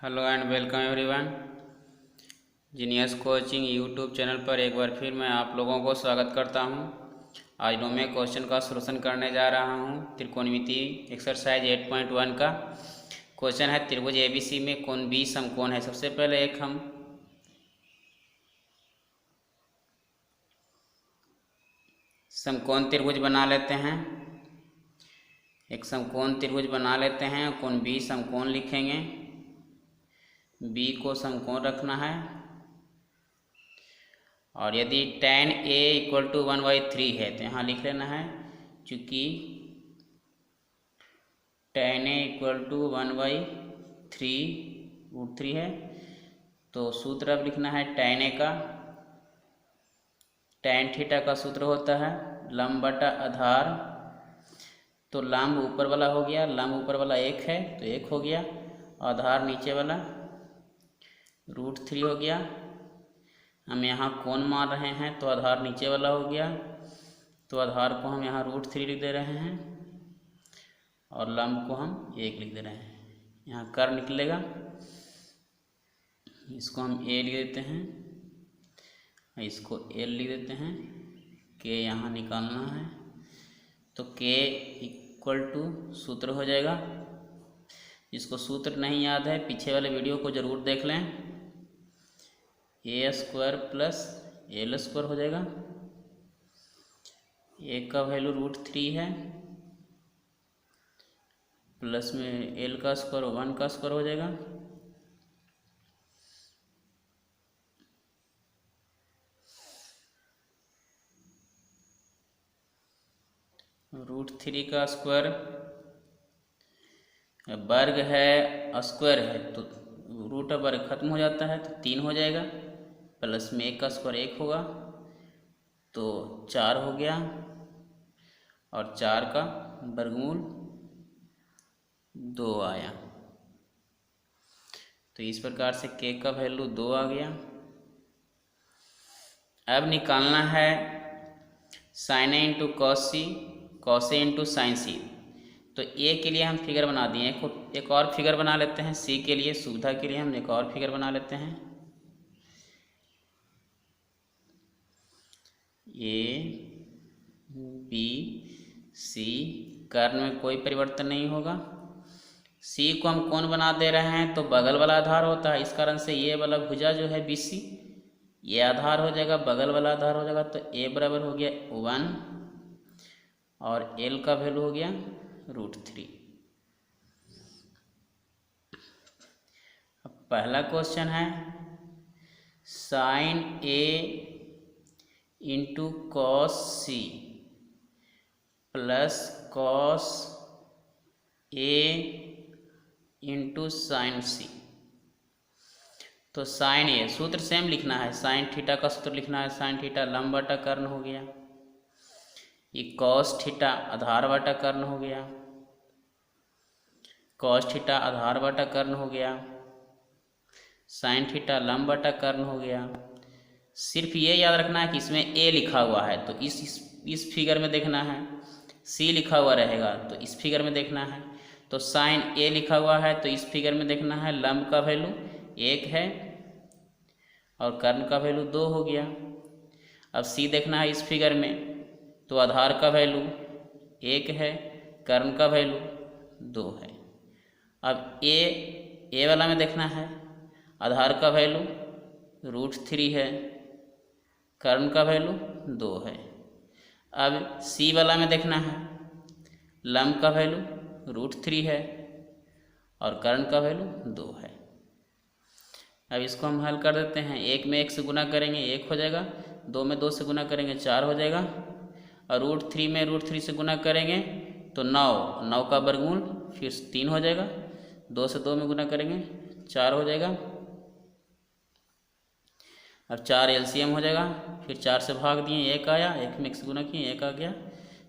Hello and welcome everyone. Genius coaching YouTube channel पर एक बार फिर मैं आप लोगों को स्वागत करता हूं। आज मैं क्वेश्चन का सॉल्यूशन करने जा रहा हूं। त्रिकोणमिति एक्सरसाइज 8.1 का क्वेश्चन है, त्रिभुज एबीसी में कोण बी समकोण है। सबसे पहले एक हम समकोण त्रिभुज बना लेते हैं। एक समकोण त्रिभुज बना लेते हैं, कोण बी समकोण लिखेंगे। बी को समकोण रखना है और यदि tan a इक्वल टू 1/3 है तो यहाँ लिख लेना है, चूँकि tan a इक्वल टू 1/3 है तो सूत्र अब लिखना है tan a का। tan थीटा का सूत्र होता है लंब बटा आधार। तो लंब ऊपर वाला हो गया, लंब ऊपर वाला 1 है तो 1 हो गया, आधार नीचे वाला √3 हो गया। हम यहाँ कोण मान रहे हैं तो आधार नीचे वाला हो गया, तो आधार को हम यहाँ √3 लिख दे रहे हैं और लंब को हम 1 लिख दे रहे हैं। यहाँ कर निकलेगा, इसको हम a लिख देते हैं, इसको l लिख देते हैं। k यहाँ निकालना है तो k इक्वल टू सूत्र हो जाएगा। जिसको सूत्र नहीं याद है पीछे वाले वीडियो को ज़रूर देख लें। a² प्लस l² हो जाएगा। a का वैल्यू √3 है, प्लस में l का स्क्वायर 1 का स्क्वायर हो जाएगा। √3 का स्क्वायर वर्ग है, स्क्वायर है तो रूट वर्ग खत्म हो जाता है तो 3 हो जाएगा, प्लस में 1 का स्क्वायर 1 होगा तो 4 हो गया और 4 का वर्गमूल 2 आया। तो इस प्रकार से k का वैल्यू 2 आ गया। अब निकालना है sin a into cos c, cos a into sine c. तो a के लिए हम फिगर बना दिए, एक और फिगर बना लेते हैं। c के लिए सुविधा के लिए हम एक और फिगर बना लेते हैं। a b c, कर्ण में कोई परिवर्तन नहीं होगा। c को हम कोण बना दे रहे हैं तो बगल वाला आधार होता है, इस कारण से ये वाला भुजा जो है BC ये आधार हो जाएगा, बगल वाला आधार हो जाएगा। तो a बराबर हो गया 1 और l का वैल्यू हो गया √3। अब पहला क्वेश्चन है sin a into cos c plus cos a into sine c. तो साइन ए सूत्र सेम लिखना है, साइन थीटा का सूत्र लिखना है। साइन थीटा लंब बटा कर्ण हो गया, ये कॉस थीटा आधार बटा कर्ण हो गया, कॉस थीटा आधार बटा कर्ण हो गया, साइन थीटा लंब बटा कर्ण हो गया। सिर्फ ये याद रखना है कि इसमें a लिखा हुआ है तो इस फिगर में देखना है, c लिखा हुआ रहेगा तो इस फिगर में देखना है। तो साइन a लिखा हुआ है तो इस फिगर में देखना है। लंब का वैल्यू 1 है और कर्ण का वैल्यू 2 हो गया। अब c देखना है इस फिगर में, तो आधार का वैल्यू 1 है, कर्ण का वैल्यू 2 है। अब a वाला में देखना है, आधार का वैल्यू √3 है, कर्ण का वैल्यू 2 है। अब c वाला में देखना है, लंब का वैल्यू √3 है और कर्ण का वैल्यू 2 है। अब इसको हम हल कर देते हैं। 1 में 1 से गुना करेंगे 1 हो जाएगा, 2 में 2 से गुना करेंगे 4 हो जाएगा और √3 में √3 से गुना करेंगे तो 9 का वर्गमूल फिर 3 हो जाएगा। 2 से 2 में गुना करेंगे 4 हो जाएगा। अब 4 LCM हो जाएगा, फिर 4 से भाग दिए 1 आया, 1 में 1 से गुना किए 1 आ गया,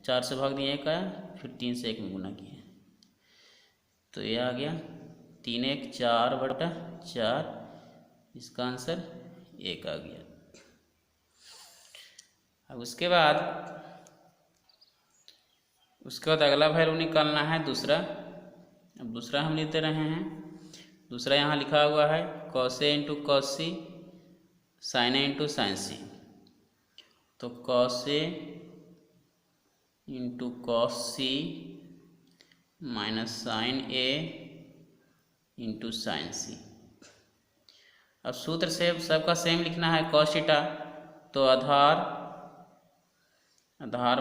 4 से भाग दिए 1 आया, फिर 3 से 1 में गुना किए तो ये आ गया 3 1 4 बटा 4, इसका आंसर 1 आ गया। अब उसके बाद अगला वैल्यू निकालना है दूसरा। अब दूसरा हम लेते रहे हैं दूसरा यहाँ लिखा हुआ है cos a into cos C sign A into sine c. तो cos a into cos C minus sign A into sine सी। अब सूत्र से सबका सेम लिखना है। कॉस थीटा तो आधार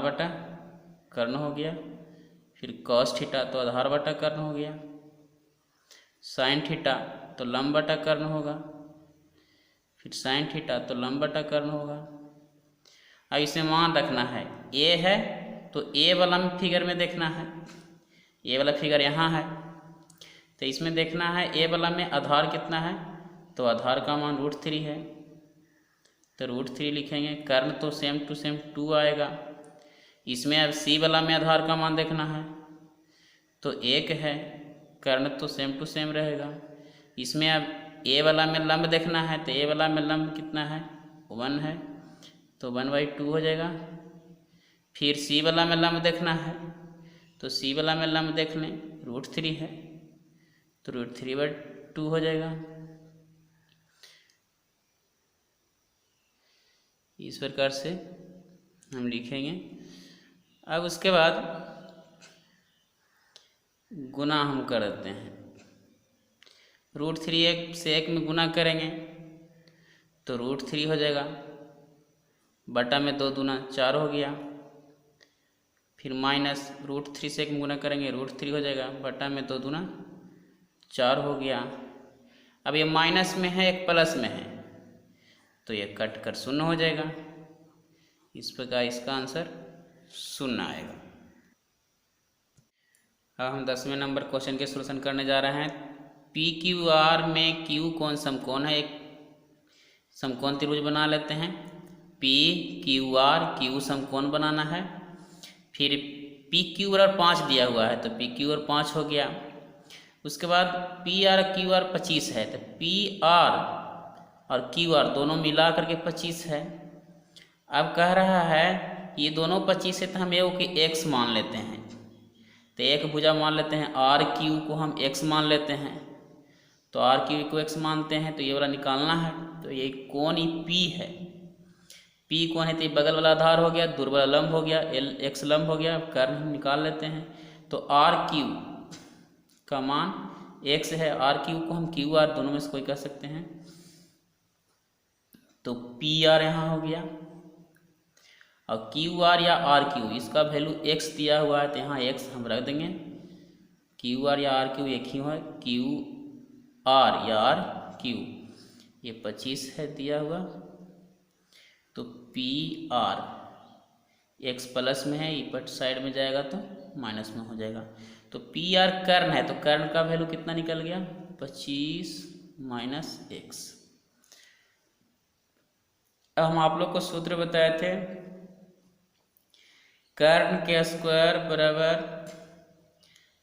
बटा कर्ण हो गया, फिर कॉस थीटा तो आधार बटा कर्ण हो गया, साइन थीटा तो लंब बटा कर्ण होगा, फिर साइन थीटा तो लंब बटा कर्ण होगा। अब इसे मान रखना है ए है तो ए वाला फिगर में देखना है, ए वाला फिगर यहाँ है तो इसमें देखना है ए वाला में आधार कितना है, तो आधार का मान √3 है तो √3 लिखेंगे। कर्ण तो सेम टू सेम 2 आएगा। इसमें अब सी वाला में आधार का मान देखना है तो 1 है, कर्ण तो सेम टू सेम रहेगा। इसमें अब ए वाला में लंब देखना है तो ए वाला में लंब कितना है 1 है तो 1/2 हो जाएगा। फिर सी वाला में लंब देखना है तो सी वाला में लंब देख लें √3 है तो √3/2 हो जाएगा। इस प्रकार से हम लिखेंगे। अब उसके बाद गुना हम कर देते हैं। √3 1 से 1 में गुना करेंगे तो √3 हो जाएगा, बटा में 2 दूना 4 हो गया। फिर माइनस √3 से 1 में गुना करेंगे √3 हो जाएगा, बटा में 2 दूना 4 हो गया। अब ये माइनस में है एक प्लस में है तो ये कट कर 0 हो जाएगा। इस प्रकार इसका आंसर 0 आएगा। अब हम 10वें नंबर क्वेश्चन के सॉल्यूशन करने जा रहे हैं। पी क्यू आर में क्यू कौन समकोण है, एक समकोण त्रिभुज बना लेते हैं। पी क्यू आर क्यू समकोण बनाना है। फिर पी क्यू आर 5 दिया हुआ है तो पी क्यू आर 5 हो गया। उसके बाद पी आर क्यू आर 25 है तो पी आर और क्यू आर दोनों मिला करके 25 है। अब कह रहा है ये दोनों 25 है तो हम ए की x मान लेते हैं तो एक भुजा मान लेते हैं, आर क्यू को हम x मान लेते हैं तो आर क्यू को x मानते हैं तो ये वाला निकालना है। तो ये कोण ही P है, P कोण है तो ये बगल वाला आधार हो गया, दूर वाला लंब हो गया, L x लंब हो गया। कर्ण हम निकाल लेते हैं तो आर क्यू का मान x है, आर क्यू को हम क्यू आर दोनों में से कोई कह सकते हैं तो पी आर यहाँ हो गया। और क्यू आर या आर क्यू इसका वैल्यू x दिया हुआ है तो यहाँ x हम रख देंगे। क्यू आर या आर क्यू एक ही है, क्यू आर या आर क्यू ये 25 है दिया हुआ तो पी आर x प्लस में है, ये साइड में जाएगा तो माइनस में हो जाएगा। तो पी आर कर्ण है तो कर्ण का वैल्यू कितना निकल गया 25 माइनस x। अब हम आप लोग को सूत्र बताए थे कर्ण के स्क्वायर बराबर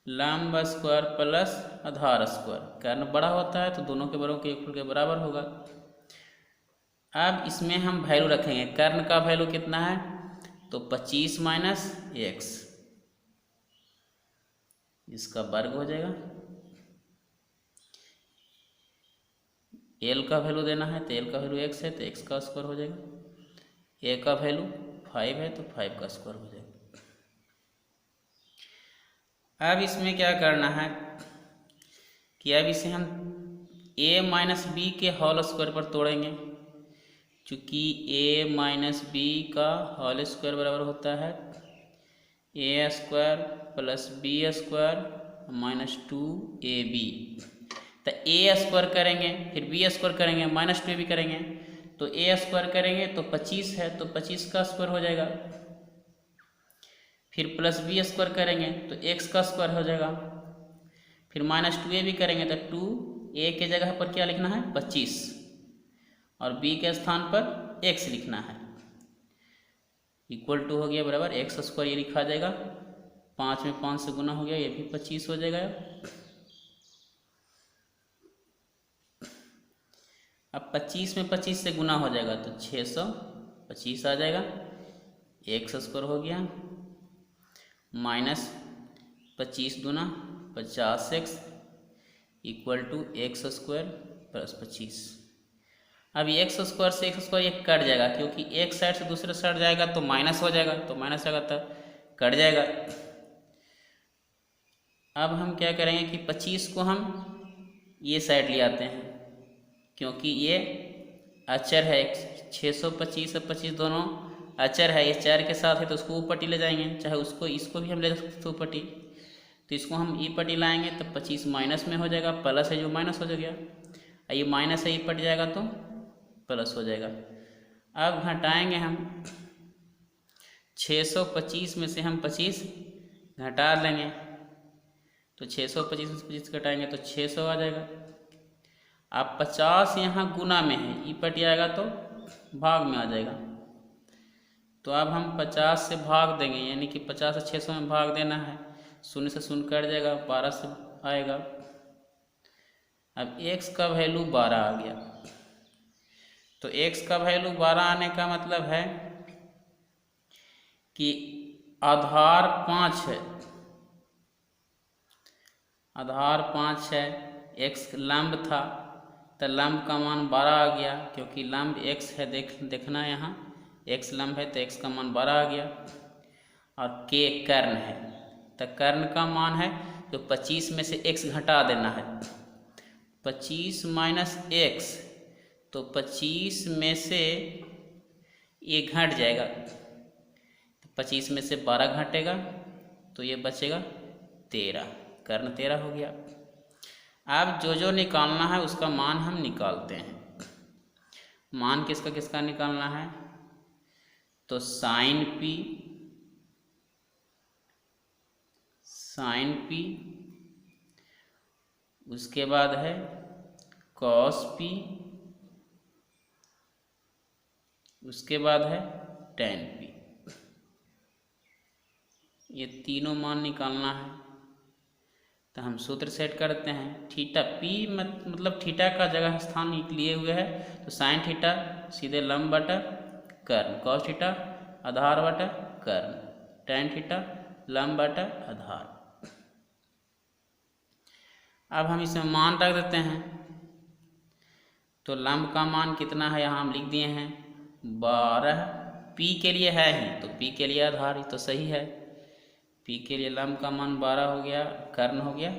लंब स्क्वायर प्लस आधार स्क्वायर। कर्ण बड़ा होता है तो दोनों के बड़ों के बराबर होगा। अब इसमें हम वैल्यू रखेंगे, कर्ण का वैल्यू कितना है तो 25 माइनस x, इसका वर्ग हो जाएगा। L का वैल्यू देना है तो L का वैल्यू x है तो x का स्क्वायर हो जाएगा। A का वैल्यू 5 है तो 5 का स्क्वायर हो जाएगा। अब इसमें क्या करना है कि अब इसे हम a माइनस बी के होल स्क्वायर पर तोड़ेंगे, चूँकि a माइनस बी का होल स्क्वायर बराबर होता है a square plus b square minus 2ab। तो a स्क्वायर करेंगे फिर b स्क्वायर करेंगे माइनस 2ab करेंगे तो a स्क्वायर करेंगे तो 25 है तो 25 का स्क्वायर हो जाएगा। फिर प्लस बी स्क्वायर करेंगे तो x का स्क्वायर हो जाएगा। फिर माइनस 2ab करेंगे तो 2a के जगह पर क्या लिखना है 25 और b के स्थान पर x लिखना है। इक्वल टू हो गया बराबर x स्क्वायर, ये लिखा जाएगा 5 में 5 से गुना हो गया, ये भी 25 हो जाएगा। अब 25 में 25 से गुना हो जाएगा तो 625 आ जाएगा। x स्क्वायर हो गया माइनस 25 दूना 50x, equal to x square plus 25। अब एक्स स्क्वायर से एक्स स्क्वायर ये कट जाएगा, क्योंकि एक साइड से दूसरे साइड जाएगा तो माइनस हो जाएगा, तो माइनस जाएगा तो कट जाएगा। अब हम क्या करेंगे कि 25 को हम ये साइड ले आते हैं, क्योंकि ये अचर है। 625 और 25 दोनों अचर है, ये 4 के साथ है तो उसको ऊपर ले जाएंगे, चाहे उसको इसको भी हम ले सकते हैं ऊपर। तो इसको हम ई पट्टी लाएंगे तो 25 माइनस में हो जाएगा, प्लस है जो माइनस हो गया, ये माइनस है, ई पट जाएगा तो प्लस हो जाएगा। अब घटाएंगे हम 625 में से हम 25 घटा लेंगे, तो 625 में से 25 घटाएंगे तो 600 आ जाएगा। अब 50 यहाँ गुना में है, ई पट आएगा तो भाग में आ जाएगा। तो अब हम 50 से भाग देंगे, यानी कि 50 से 600 में भाग देना है, शून्य से शून्य कट जाएगा, 12 से आएगा। अब x का वैल्यू 12 आ गया, तो x का वैल्यू 12 आने का मतलब है कि आधार 5 है, आधार 5 है, x लंब था तो लंब का मान 12 आ गया, क्योंकि लंब x है, देखना यहाँ x लंब है तो x का मान 12 आ गया। और k कर्ण है, तो कर्ण का मान है तो 25 में से x घटा देना है, 25 माइनस x, तो 25 में से ये घट जाएगा, तो 25 में से 12 घटेगा तो ये बचेगा 13, कर्ण 13 हो गया। अब जो निकालना है उसका मान हम निकालते हैं। मान किसका किसका निकालना है, तो साइन p, उसके बाद है कॉस p, उसके बाद है tan p। ये तीनों मान निकालना है, तो हम सूत्र सेट करते हैं। थीटा p मतलब थीटा का जगह स्थान लिए हुए है, तो साइन थीटा सीधे लंब बटा कर्ण, कॉस थीटा आधार बटा कर्ण, tan थीटा लंब बटा आधार। अब हम इसमें मान रख देते हैं, तो लंब का मान कितना है यहाँ हम लिख दिए हैं 12, p के लिए है ही तो p के लिए आधार ही तो सही है, p के लिए लंब का मान 12 हो गया, कर्ण हो गया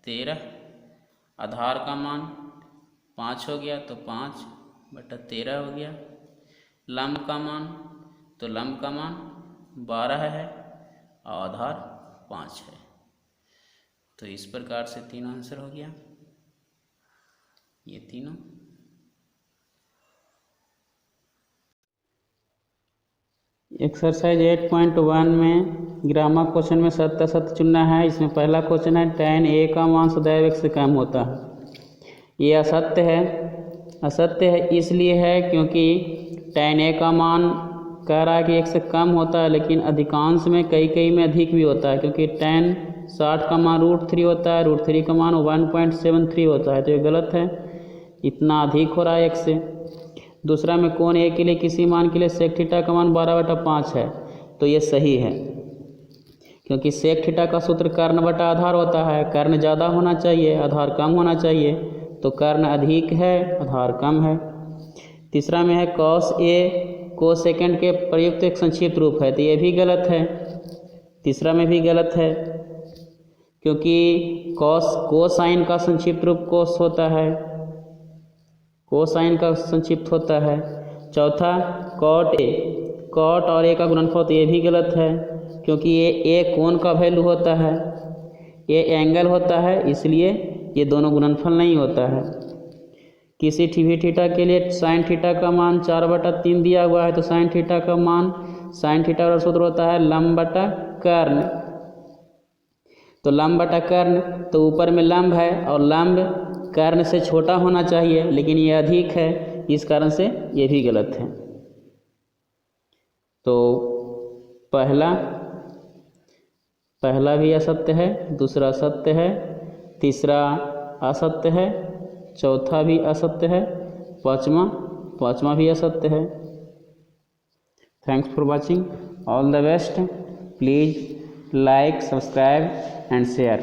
13, आधार का मान 5 हो गया तो 5 बटा 13 हो गया, लंब का मान तो लंब का मान 12 है और आधार 5 है। तो इस प्रकार से तीनों आंसर हो गया, ये तीनों। एक्सरसाइज 8.1 में ग्रामर क्वेश्चन में सत्य असत्य चुनना है। इसमें पहला क्वेश्चन है tan a का मान सदैव 1 से कम होता है। ये असत्य है, असत्य है इसलिए है क्योंकि tan a का मान कह रहा है कि 1 से कम होता है, लेकिन अधिकांश में कई में अधिक भी होता है, क्योंकि tan 60 का मान √3 होता है, √3 का मान 1.73 होता है, तो ये गलत है, इतना अधिक हो रहा है 1 से। दूसरा में कोण ए के लिए किसी मान के लिए सेक थीटा का मान 12/5 है, तो ये सही है, क्योंकि सेक थीटा का सूत्र कर्ण बटा आधार होता है, कर्ण ज़्यादा होना चाहिए आधार कम होना चाहिए, तो कर्ण अधिक है आधार कम है। तीसरा में है कॉस ए कोसेकेंड के प्रयुक्त एक संक्षिप्त रूप है, तो ये भी गलत है, तीसरा में भी गलत है, क्योंकि कोसाइन का संक्षिप्त रूप कोस होता है, कोसाइन का संक्षिप्त होता है। चौथा कॉट और ए का गुणनफल, तो ये भी गलत है, क्योंकि ये ए कोण का वैल्यू होता है, ये एंगल होता है, इसलिए ये दोनों गुणनफल नहीं होता है। किसी भी थीटा के लिए साइन थीटा का मान 4/3 दिया हुआ है, तो साइन थीटा का मान साइन थीटा का सूत्र होता है लंब बटा कर्ण, तो लंब बटा कर्ण, तो ऊपर में लंब है और लंब कर्ण से छोटा होना चाहिए, लेकिन ये अधिक है, इस कारण से ये भी गलत है। तो पहला भी असत्य है, दूसरा सत्य है, तीसरा असत्य है, चौथा भी असत्य है, पाँचवा भी असत्य है। Thanks for watching, all the best, please like, subscribe and share.